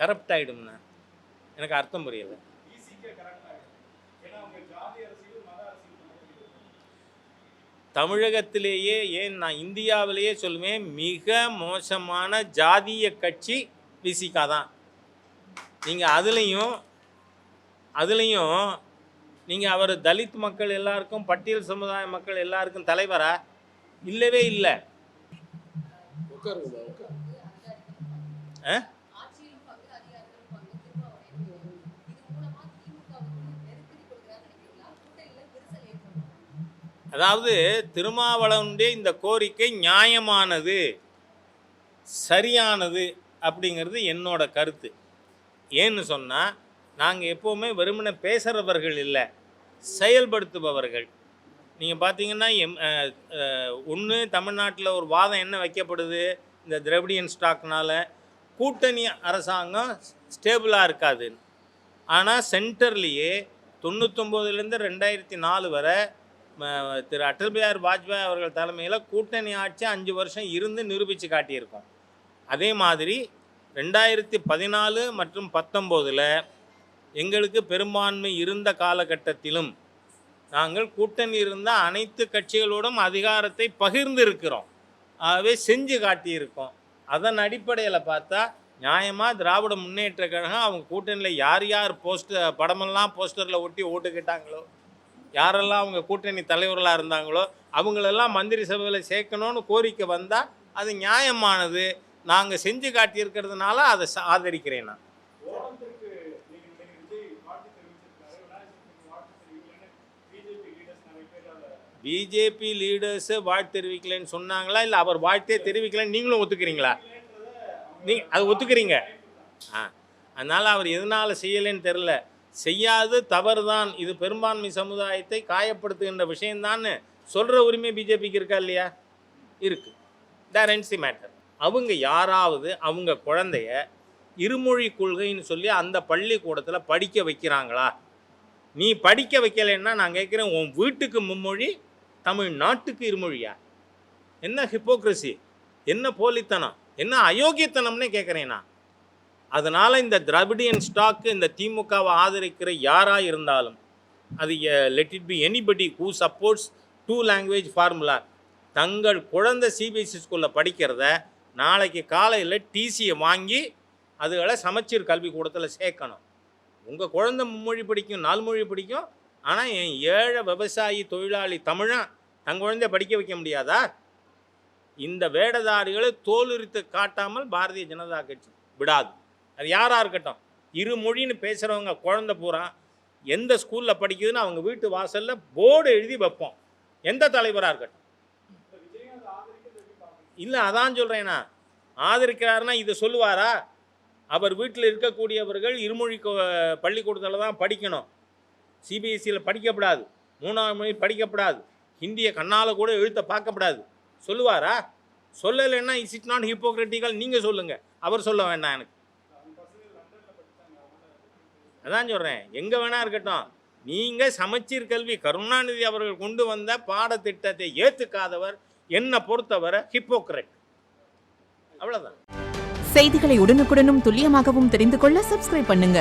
Corrupt ஆகிடும்ண்ணா. எனக்கு அர்த்தம் புரியலை. தமிழகத்திலேயே ஏன் நான் இந்தியாவிலேயே சொல்லுவேன், மிக மோசமான ஜாதிய கட்சி விசிகா தான். நீங்கள் அதுலேயும் நீங்கள் அவர் தலித் மக்கள் எல்லாருக்கும், பட்டியல் சமுதாய மக்கள் எல்லாருக்கும் தலைவரா? இல்லவே இல்லை. அதாவது திருமாவளவனுடைய இந்த கோரிக்கை நியாயமானது, சரியானது அப்படிங்கிறது என்னோட கருத்து. ஏன்னு சொன்னால், நாங்கள் எப்போவுமே வெறுமனே பேசுகிறவர்கள் இல்லை, செயல்படுத்துபவர்கள். நீங்கள் பார்த்தீங்கன்னா ஒன்று தமிழ்நாட்டில் ஒரு வாதம் என்ன வைக்கப்படுது, இந்த திராவிடியன் ஸ்டாக்னால் கூட்டணி அரசாங்கம் ஸ்டேபிளாக இருக்காதுன்னு. ஆனால் சென்டர்லேயே 99லேருந்து 2004 வரை திரு அடல் பிஹாரி வாஜ்பாய் அவர்கள் தலைமையில் கூட்டணி ஆட்சி 5 வருஷம் இருந்து நிரூபித்து காட்டியிருக்கோம். அதே மாதிரி 2014 மற்றும் 19 எங்களுக்கு பெரும்பான்மை இருந்த காலகட்டத்திலும் நாங்கள் கூட்டணி இருந்த அனைத்து கட்சிகளோடும் அதிகாரத்தை பகிர்ந்து இருக்கிறோம். ஆகவே செஞ்சு காட்டியிருக்கோம். அதன் அடிப்படையில் பார்த்தா நியாயமாக திராவிட முன்னேற்ற கழகம் அவங்க கூட்டணியில் யார் யார் படமெல்லாம் போஸ்டரில் ஒட்டி ஓட்டுக்கிட்டாங்களோ, யாரெல்லாம் அவங்க கூட்டணி தலைவர்களாக இருந்தாங்களோ அவங்களெல்லாம் மந்திரி சபையில் சேர்க்கணும்னு கோரிக்கை வந்தால் அது நியாயமானது. நாங்கள் செஞ்சு காட்டியிருக்கிறதுனால அதை ஆதரிக்கிறேன். நான் பிஜேபி லீடர்ஸு வாழ்த்து தெரிவிக்கலைன்னு சொன்னாங்களா, இல்லை அவர் வாழ்த்தே தெரிவிக்கலைன்னு நீங்களும் ஒத்துக்கிறீங்களா? அது ஒத்துக்கிறீங்க. அதனால் அவர் எதனால் செய்யலைன்னு தெரில. செய்யாது தவறு தான், இது பெரும்பான்மை சமுதாயத்தை காயப்படுத்துகின்ற விஷயந்தான்னு சொல்கிற உரிமை பிஜேபிக்கு இருக்கா இல்லையா? இருக்குது. That ends the matter. அவங்க யாராவது அவங்க குழந்தைய இருமொழி கொள்கைன்னு சொல்லி அந்த பள்ளிக்கூடத்தில் படிக்க வைக்கிறாங்களா? நீ படிக்க வைக்கலைன்னா நான் கேட்குறேன், உன் வீட்டுக்கு மும்மொழி, தமிழ்நாட்டுக்கு இருமொழியா? என்ன ஹிப்போக்ரஸி, என்ன போலித்தனம், என்ன அயோக்கியத்தனம்னே கேட்குறேன்னா. அதனால் இந்த திராவிடியன் ஸ்டாக்கு, இந்த திமுகவை ஆதரிக்கிற யாராக இருந்தாலும், அது let it be anybody who supports 2 language formula, தங்கள் குழந்தை சிபிஎஸ்சி ஸ்கூலில் படிக்கிறத நாளைக்கு காலையில் டிசியை வாங்கி அதுகளை சமச்சீர் கல்விக்கூடத்தில் சேர்க்கணும். உங்கள் குழந்தை மும்மொழி படிக்கும், 4 மொழி படிக்கும். ஆனால் என் ஏழை விவசாயி தொழிலாளி தமிழன் தன் குழந்தைய படிக்க வைக்க முடியாதா? இந்த வேடதாரிகளை தோலுரித்து காட்டாமல் பாரதிய ஜனதா கட்சி விடாது. அது யாராக இருக்கட்டும், இருமொழின்னு பேசுகிறவங்க குழந்தை பூரா எந்த ஸ்கூலில் படிக்குதுன்னு அவங்க வீட்டு வாசலில் போர்டு எழுதி வைப்போம், எந்த தலைவராக இருக்கட்டும். இல்லை, அதான் சொல்கிறேன்னா, ஆதரிக்கிறாருன்னா இதை சொல்லுவாரா? அவர் வீட்டில் இருக்கக்கூடியவர்கள் இருமொழி பள்ளிக்கூடத்தில் தான் படிக்கணும், சிபிஎஸ்சியில் படிக்கப்படாது, 3ஆம் மொழி படிக்கப்படாது, ஹிந்தியை கண்ணால் கூட எழுத்த பார்க்கப்படாது சொல்லுவாரா? சொல்லலைன்னா இஸ் இட் நாட் ஹிப்போக்ரிட்டிக்கல்? நீங்கள் சொல்லுங்கள், அவர் சொல்ல வேண்டாம் எனக்கு. அதான் சொல்கிறேன், எங்கே வேணா இருக்கட்டும். நீங்கள் சமச்சீர் கல்வி கருணாநிதி அவர்கள் கொண்டு வந்த பாடத்திட்டத்தை ஏற்றுக்காதவர் என்னை பொறுத்தவரை ஹிப்போக்ரட். அவ்வளோதான். செய்திகளை உடனுக்குடனும் துல்லியமாகவும் தெரிந்து கொள்ள சப்ஸ்கிரைப் பண்ணுங்க.